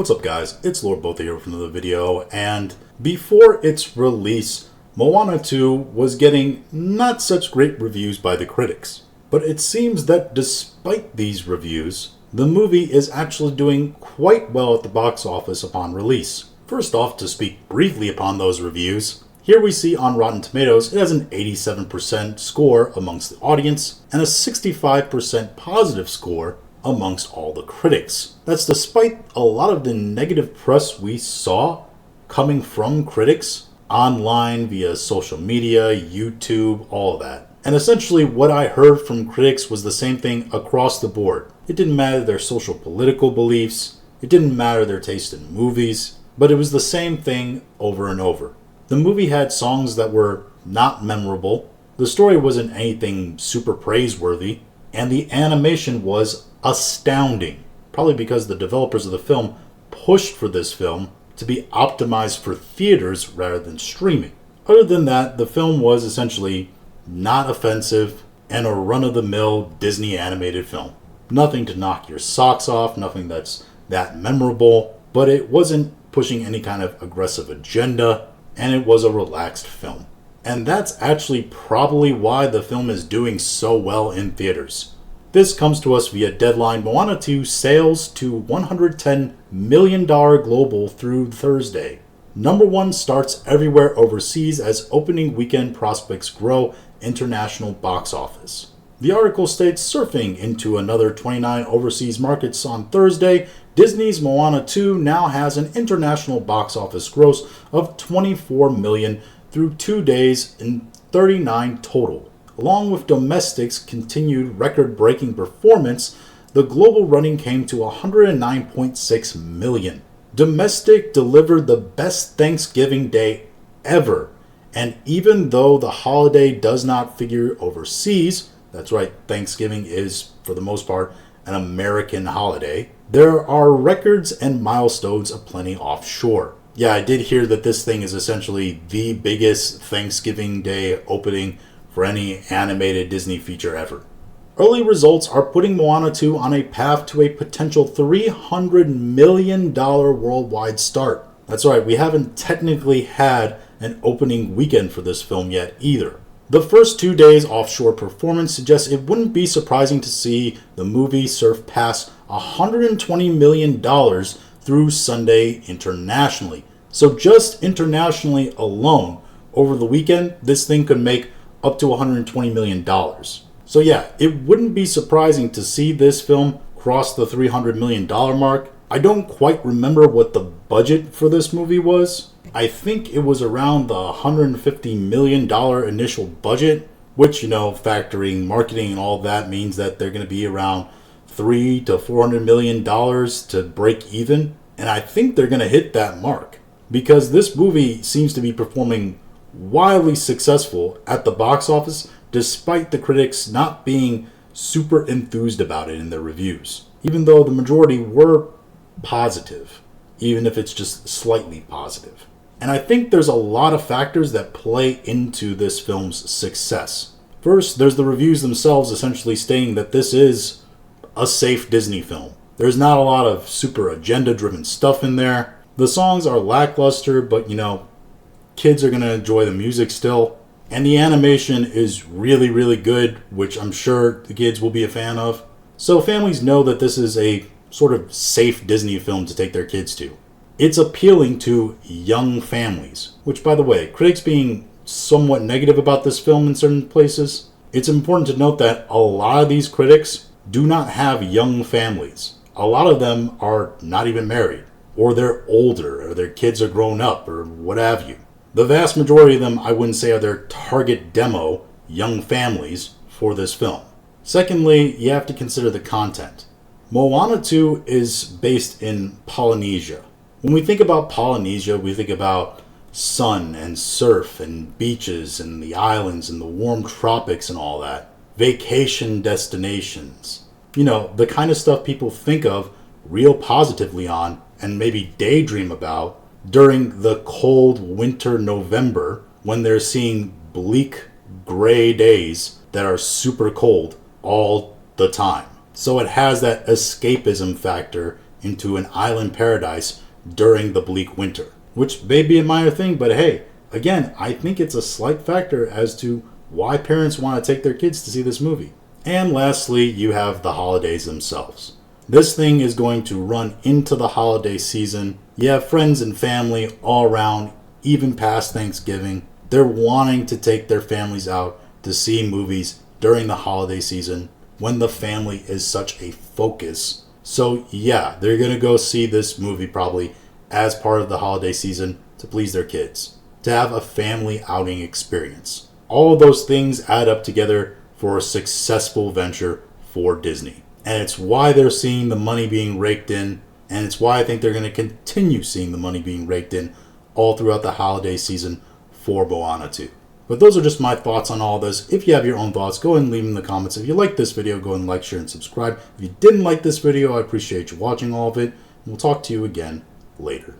What's up guys, it's Lord Botha here from another video, and before its release, Moana 2 was getting not such great reviews by the critics. But it seems that despite these reviews, the movie is actually doing quite well at the box office upon release. First off, to speak briefly upon those reviews, here we see on Rotten Tomatoes it has an 87% score amongst the audience and a 65% positive score amongst all the critics. That's despite a lot of the negative press we saw coming from critics online via social media, YouTube, all of that. And essentially what I heard from critics was the same thing across the board. It didn't matter their social political beliefs, it didn't matter their taste in movies, but it was the same thing over and over. The movie had songs that were not memorable, the story wasn't anything super praiseworthy, and the animation was astounding. Probably because the developers of the film pushed for this film to be optimized for theaters rather than streaming. Other than that, the film was essentially not offensive and a run-of-the-mill Disney animated film. Nothing to knock your socks off, nothing that's that memorable, but it wasn't pushing any kind of aggressive agenda, and it was a relaxed film. And that's actually probably why the film is doing so well in theaters. This comes to us via Deadline. Moana 2 sails to $110 million global through Thursday. Number 1 starts everywhere overseas as opening weekend prospects grow international box office. The article states, surfing into another 29 overseas markets on Thursday, Disney's Moana 2 now has an international box office gross of $24 million through 2 days in 39 total. Along with domestic's continued record-breaking performance, the global running came to $109.6 million. Domestic delivered the best Thanksgiving Day ever, and even though the holiday does not figure overseas, that's right, Thanksgiving is, for the most part, an American holiday, there are records and milestones aplenty offshore. Yeah, I did hear that this thing is essentially the biggest Thanksgiving Day opening for any animated Disney feature ever. Early results are putting Moana 2 on a path to a potential $300 million worldwide start. That's right, we haven't technically had an opening weekend for this film yet either. The first 2 days offshore performance suggests it wouldn't be surprising to see the movie surf past $120 million through Sunday internationally. So just internationally alone, over the weekend, this thing could make up to $120 million. So yeah, it wouldn't be surprising to see this film cross the $300 million mark. I don't quite remember what the budget for this movie was. I think it was around the $150 million initial budget, which, factoring marketing and all that means that they're going to be around $300 to $400 million to break even. And I think they're going to hit that mark because this movie seems to be performing wildly successful at the box office despite the critics not being super enthused about it in their reviews, even though the majority were positive, even if it's just slightly positive. And I think there's a lot of factors that play into this film's success. First, there's the reviews themselves essentially stating that this is a safe Disney film. There's not a lot of super agenda-driven stuff in there. The songs are lackluster, but kids are going to enjoy the music still. And the animation is really, really good, which I'm sure the kids will be a fan of. So families know that this is a sort of safe Disney film to take their kids to. It's appealing to young families, which, by the way, critics being somewhat negative about this film in certain places, it's important to note that a lot of these critics do not have young families. A lot of them are not even married, or they're older, or their kids are grown up, or what have you. The vast majority of them, I wouldn't say, are their target demo, young families, for this film. Secondly, you have to consider the content. Moana 2 is based in Polynesia. When we think about Polynesia, we think about sun and surf and beaches and the islands and the warm tropics and all that. Vacation destinations. The kind of stuff people think of real positively on and maybe daydream about during the cold winter November when they're seeing bleak gray days that are super cold all the time. So it has that escapism factor into an island paradise during the bleak winter. Which may be a minor thing, but hey, again, I think it's a slight factor as to why parents want to take their kids to see this movie. And lastly, you have the holidays themselves. This thing is going to run into the holiday season. You have friends and family all around, even past Thanksgiving. They're wanting to take their families out to see movies during the holiday season when the family is such a focus. So yeah, they're going to go see this movie probably as part of the holiday season to please their kids, to have a family outing experience. All of those things add up together for a successful venture for Disney. And it's why they're seeing the money being raked in, and it's why I think they're going to continue seeing the money being raked in all throughout the holiday season for Moana 2. But those are just my thoughts on all this. If you have your own thoughts, go ahead and leave them in the comments. If you like this video, go ahead and like, share, and subscribe. If you didn't like this video, I appreciate you watching all of it. We'll talk to you again later.